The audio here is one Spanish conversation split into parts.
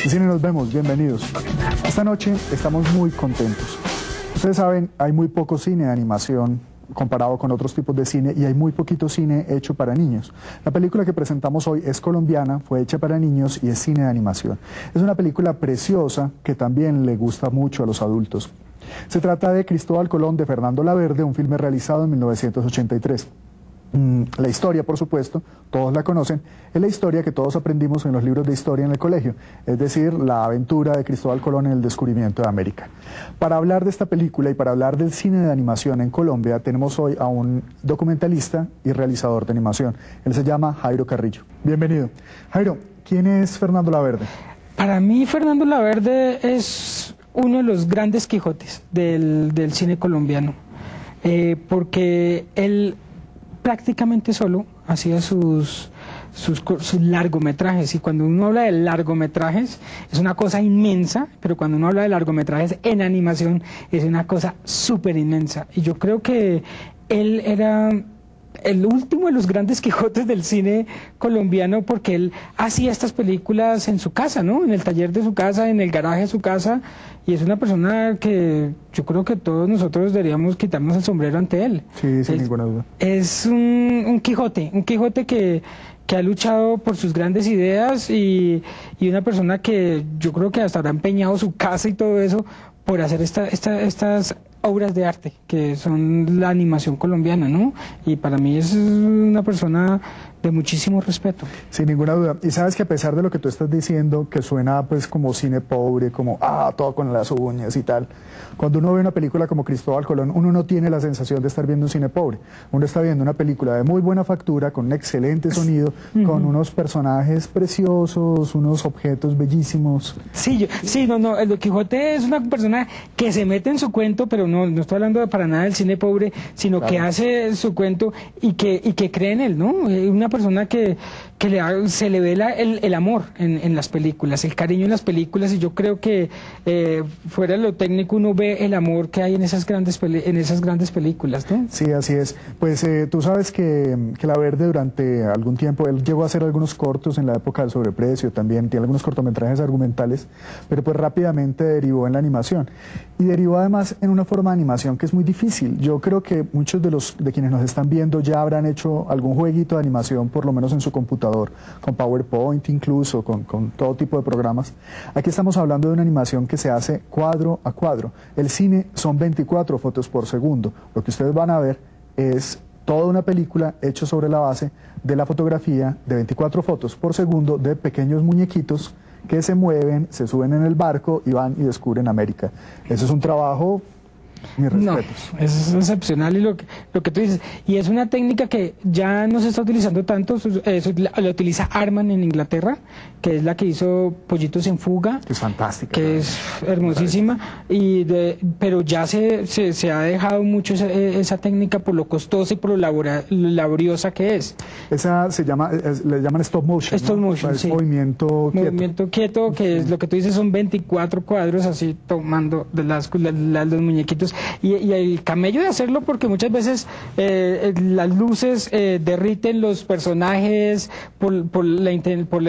Cine Nos Vemos, bienvenidos. Esta noche estamos muy contentos. Ustedes saben, hay muy poco cine de animación comparado con otros tipos de cine y hay muy poquito cine hecho para niños. La película que presentamos hoy es colombiana, fue hecha para niños y es cine de animación. Es una película preciosa que también le gusta mucho a los adultos. Se trata de Cristóbal Colón de Fernando Laverde, un filme realizado en 1983. La historia, por supuesto, todos la conocen, es la historia que todos aprendimos en los libros de historia en el colegio, es decir, la aventura de Cristóbal Colón en el descubrimiento de América. Para hablar de esta película y para hablar del cine de animación en Colombia, tenemos hoy a un documentalista y realizador de animación. Él se llama Jairo Carrillo. Bienvenido. Jairo, ¿quién es Fernando Laverde? Para mí, Fernando Laverde es uno de los grandes Quijotes del cine colombiano, porque él prácticamente solo hacía sus largometrajes, y cuando uno habla de largometrajes es una cosa inmensa, pero cuando uno habla de largometrajes en animación es una cosa súper inmensa, y yo creo que él era el último de los grandes Quijotes del cine colombiano, porque él hacía estas películas en su casa, ¿no? En el taller de su casa, en el garaje de su casa, y es una persona que yo creo que todos nosotros deberíamos quitarnos el sombrero ante él. Sí, sin ninguna duda. Es un Quijote que ha luchado por sus grandes ideas y una persona que yo creo que hasta habrá empeñado su casa y todo eso por hacer estas obras de arte que son la animación colombiana, ¿no? Y para mí es una persona de muchísimo respeto. Sin ninguna duda. Y sabes que a pesar de lo que tú estás diciendo, que suena pues como cine pobre, como todo con las uñas y tal, cuando uno ve una película como Cristóbal Colón, uno no tiene la sensación de estar viendo un cine pobre. Uno está viendo una película de muy buena factura, con un excelente sonido, con unos personajes preciosos, unos objetos bellísimos. Sí, el Quijote es una persona que se mete en su cuento, pero no estoy hablando para nada del cine pobre, sino claro, que hace su cuento y que cree en él, ¿no? Una persona que se le ve el amor en las películas, el cariño en las películas, y yo creo que fuera de lo técnico uno ve el amor que hay en esas grandes películas, ¿no? Sí, así es. Pues tú sabes que Laverde durante algún tiempo, él llegó a hacer algunos cortos en la época del sobreprecio, también tiene algunos cortometrajes argumentales, pero pues rápidamente derivó en la animación. Y derivó además en una forma de animación que es muy difícil. Yo creo que muchos de quienes nos están viendo ya habrán hecho algún jueguito de animación, por lo menos en su computador, con PowerPoint incluso, con todo tipo de programas. Aquí estamos hablando de una animación que se hace cuadro a cuadro. El cine son 24 fotos por segundo. Lo que ustedes van a ver es toda una película hecha sobre la base de la fotografía de 24 fotos por segundo de pequeños muñequitos que se mueven, se suben en el barco y van y descubren América. Eso es un trabajo... Mis respetos. No, es excepcional, y lo que tú dices, y es una técnica que ya no se está utilizando tanto, la utiliza Aardman en Inglaterra, que es la que hizo Pollitos en Fuga, que es fantástica, que es hermosísima, pero ya se ha dejado mucho esa técnica por lo costosa y por lo laboriosa que es. Esa le llaman stop motion. Stop motion, ¿no? sí. Movimiento quieto, que es lo que tú dices, son 24 cuadros así tomando de los muñequitos. Y el camello de hacerlo, porque muchas veces las luces derriten los personajes por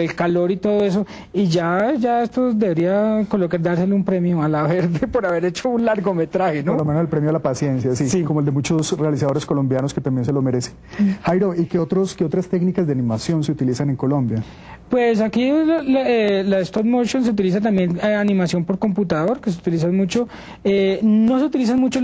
el calor y todo eso, y ya esto debería dársele un premio a Laverde por haber hecho un largometraje, ¿no? Por lo menos el premio a la paciencia, sí, como el de muchos realizadores colombianos que también se lo merecen. Jairo, ¿y qué otras técnicas de animación se utilizan en Colombia? Pues aquí la stop motion se utiliza también, animación por computador, que se utiliza mucho. No se utiliza mucho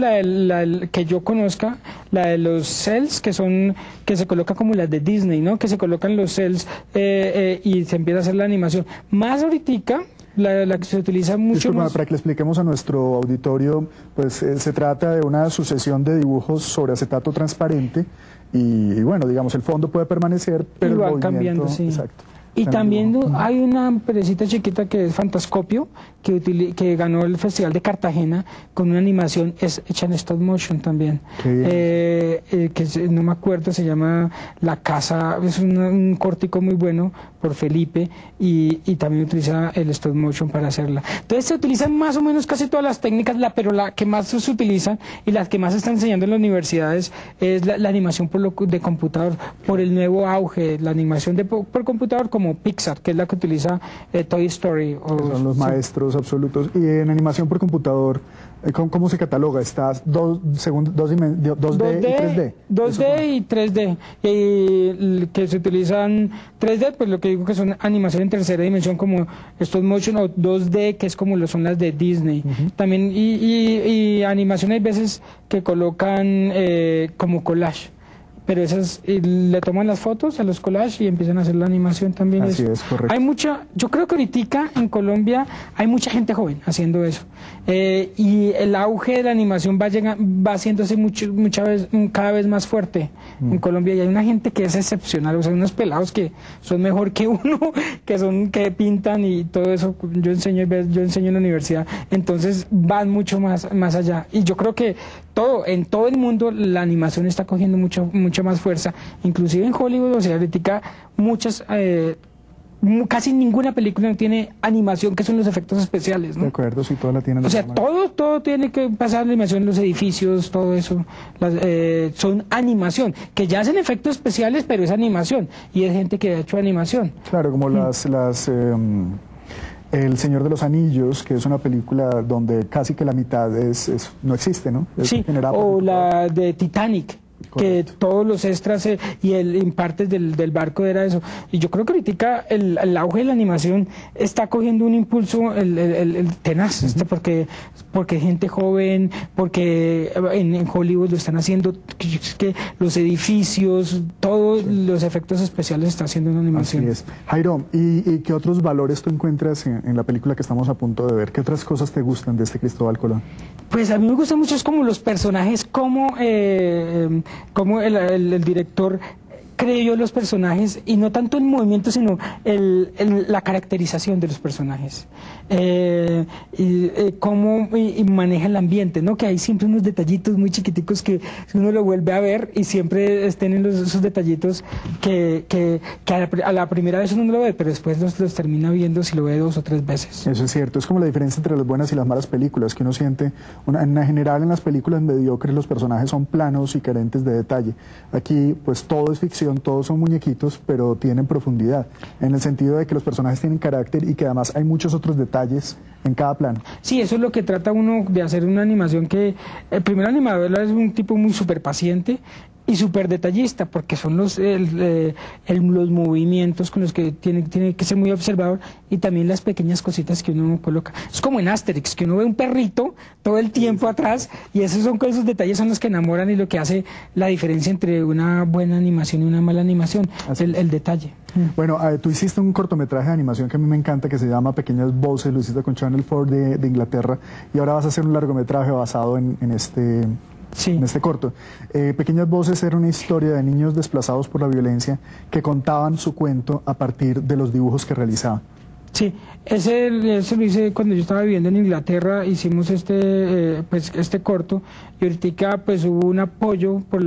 que yo conozca, la de los cells, que se coloca como las de Disney, ¿no? Que se colocan los cells y se empieza a hacer la animación. Más ahorita la que se utiliza mucho Disculpa, más. para que le expliquemos a nuestro auditorio, pues se trata de una sucesión de dibujos sobre acetato transparente y bueno, digamos, el fondo puede permanecer, pero Y va el movimiento, cambiando, sí. exacto. Y también dibujo. hay una perecita chiquita que es Fantascopio, que ganó el Festival de Cartagena con una animación hecha en stop motion también. No me acuerdo, se llama La Casa, es un cortico muy bueno por Felipe y también utiliza el stop motion para hacerla. Entonces se utilizan más o menos casi todas las técnicas, pero la que más se utiliza y las que más se están enseñando en las universidades es la animación de computador, por el nuevo auge, la animación por computador como Pixar, que es la que utiliza Toy Story. Son los maestros absolutos. Y en animación por computador, ¿cómo se cataloga? ¿Está 2D y 3D? 2D y 3D. Que se utilizan 3D, pues lo que digo que son animación en tercera dimensión como stop motion, o 2D, que es como lo son las de Disney. También, y animación hay veces que colocan como collage. Pero esas le toman las fotos a los collages y empiezan a hacer la animación también. Así es, correcto. Yo creo que ahorita en Colombia hay mucha gente joven haciendo eso. Y el auge de la animación va haciéndose cada vez más fuerte en Colombia. Y hay una gente que es excepcional, o sea, unos pelados que son mejor que uno, que pintan y todo eso. Yo enseño en la universidad, entonces van mucho más allá. Y yo creo que en todo el mundo la animación está cogiendo mucha más fuerza, inclusive en Hollywood, o sea, ahorita casi ninguna película no tiene animación, que son los efectos especiales, ¿no? De acuerdo, sí, toda la tienen. O sea, todo tiene que pasar animación, los edificios, todo eso, son animación, que ya hacen efectos especiales, pero es animación, y es gente que ha hecho animación. Claro, como El Señor de los Anillos, que es una película donde casi que la mitad no existe, ¿no? Sí, o la de Titanic. Que todos los extras en partes del barco era eso. Y yo creo que ahorita el auge de la animación está cogiendo un impulso el tenaz, porque gente joven, porque en Hollywood lo están haciendo, que los edificios, todos los efectos especiales están haciendo en animación. Así es. Jairo, ¿y qué otros valores tú encuentras en la película que estamos a punto de ver? ¿Qué otras cosas te gustan de este Cristóbal Colón? Pues a mí me gustan mucho como los personajes, como el director creyó los personajes, y no tanto el movimiento, sino la caracterización de los personajes, cómo maneja el ambiente, ¿no? Que hay siempre unos detallitos muy chiquiticos que uno lo vuelve a ver y siempre estén en esos detallitos que a la primera vez uno no lo ve, pero después los termina viendo si lo ve 2 o 3 veces. Eso es cierto, es como la diferencia entre las buenas y las malas películas, que uno siente, en general en las películas mediocres los personajes son planos y carentes de detalle. Aquí pues todo es ficción, todos son muñequitos, pero tienen profundidad, en el sentido de que los personajes tienen carácter y que además hay muchos otros detalles en cada plano. Sí, eso es lo que trata uno de hacer una animación, que el primer animador es un tipo muy súper paciente y súper detallista, porque son los movimientos con los que tiene que ser muy observador, y también las pequeñas cositas que uno coloca. Es como en Asterix, que uno ve un perrito todo el tiempo atrás, y esos detalles son los que enamoran y lo que hace la diferencia entre una buena animación y una mala animación, el detalle. Bueno, tú hiciste un cortometraje de animación que a mí me encanta, que se llama Pequeñas Voces, lo hiciste con Channel 4 de Inglaterra, y ahora vas a hacer un largometraje basado en este corto. Pequeñas Voces era una historia de niños desplazados por la violencia que contaban su cuento a partir de los dibujos que realizaban. Sí, ese lo hice cuando yo estaba viviendo en Inglaterra. Hicimos este corto, y ahorita pues hubo un apoyo por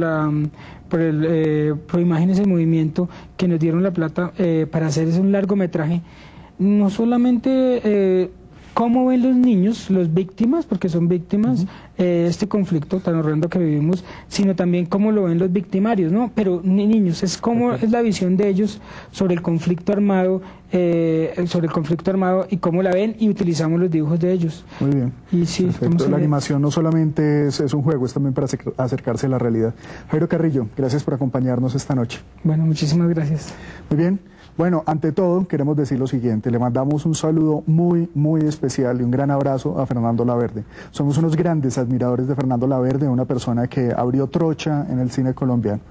Imágenes en Movimiento, que nos dieron la plata para hacer un largometraje. No solamente cómo ven los niños, los víctimas, porque son víctimas, este conflicto tan horrendo que vivimos, sino también cómo lo ven los victimarios, ¿no? Pero niños, es la visión de ellos sobre el conflicto armado, y cómo la ven, y utilizamos los dibujos de ellos. Muy bien. Y sí, la animación no solamente es un juego, es también para acercarse a la realidad. Jairo Carrillo, gracias por acompañarnos esta noche. Bueno, muchísimas gracias. Muy bien. Bueno, ante todo queremos decir lo siguiente, le mandamos un saludo muy, muy especial y un gran abrazo a Fernando Laverde. Somos unos grandes admiradores de Fernando Laverde, una persona que abrió trocha en el cine colombiano.